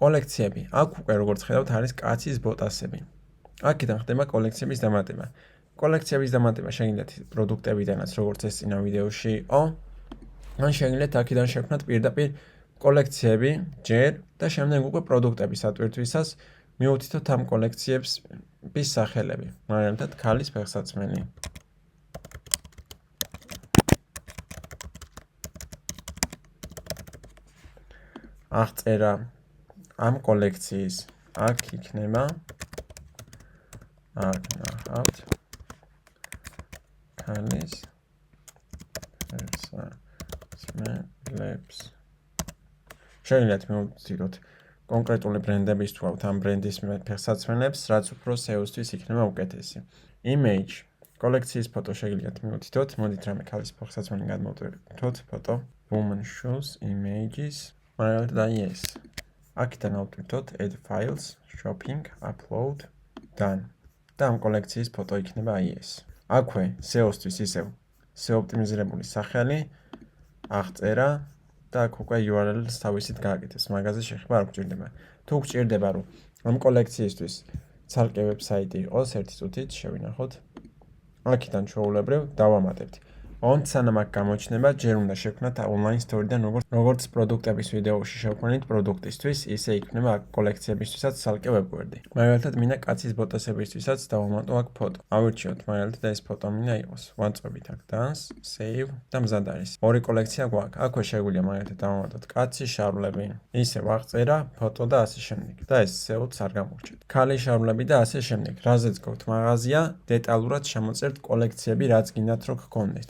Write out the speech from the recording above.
კოლექციები. აქ უკვე როგორც ხედავთ არის კაცის ბოტასები. აქედან ხდება კოლექციების დამატება. კოლექციების დამატება შეგიძლიათ პროდუქტებიდანაც, როგორც ეს წინა ვიდეოში იყო. ან შეგიძლიათ აქედან შექმნათ პირდაპირ კოლექციები ჯერ და შემდეგ უკვე პროდუქტების ატვირთვისას მიუთითოთ ამ კოლექციების სახელები. მაგალითად, ქალის ფეხსაცმელი. აღწერა ამ კოლექციის აქ იქნება. აქ ნახავთ. ქალის ფეხსაცმელებს. შეგიძლიათ მიუთითოთ კონკრეტული ბრენდების თუ ამ ბრენდის ფეხსაცმელებს, რაც უფრო SEO-სთვის იქნება უკეთესი. Image კოლექციის ფოტო შეგიძლიათ მიუთითოთ. მოდით რამე ქალის ფეხსაცმელი გადმოვთვალოთ ფოტო. Woman shoes images. მაგალითად აი ეს. აქედან ავტვირთოთ add files, shopping, upload, done. და ამ კოლექციის ფოტო იქნება აი ეს. აქვე SEO-სთვის ისევ SEO ოპტიმიზირებული სახელი, აღწერა და აქ უკვე URL-ს თავისით გააკეთეს. მაგაზე შეხება არ გჭირდება. თუ გჭირდება რომ ამ კოლექციისთვის ცალკე ვებსაიტი იყოს, ერთი წუთით შევინახოთ. აქედან ჩვეულებრივ დავამატებთ. Ond სანამ აქ გამოჩნდება, ჯერ უნდა შევქმნათ online store-დან როგორც პროდუქტების ვიდეოში შევქმნით პროდუქტისთვის, ისე იქნება აქ კოლექციებისთვისაც ცალკე ვებგვერდი. მაგალითად, მინდა კაცის ბოტასებისთვისაც დავამატო აქ ფოტო. ავირჩიოთ, მაგალითად, ეს ფოტო მინდა იყოს. ვაწვევით აქ dance, save და მზად არის. ორი კოლექცია გვაქვს. აქვე შეგვიძლია მაგალითად დავამატოთ კაცის შარვლები, ისევ აღწერა, ფოტო და ასე შემდეგ. და ეს SEO-ც არ გამორჩეთ. ქალის შარვლები და ასე შემდეგ. რაზეც გქონთ მაღაზია, დეტალურად შემოწერთ კოლექციები, რაც გინდათ რომ გქონდეთ.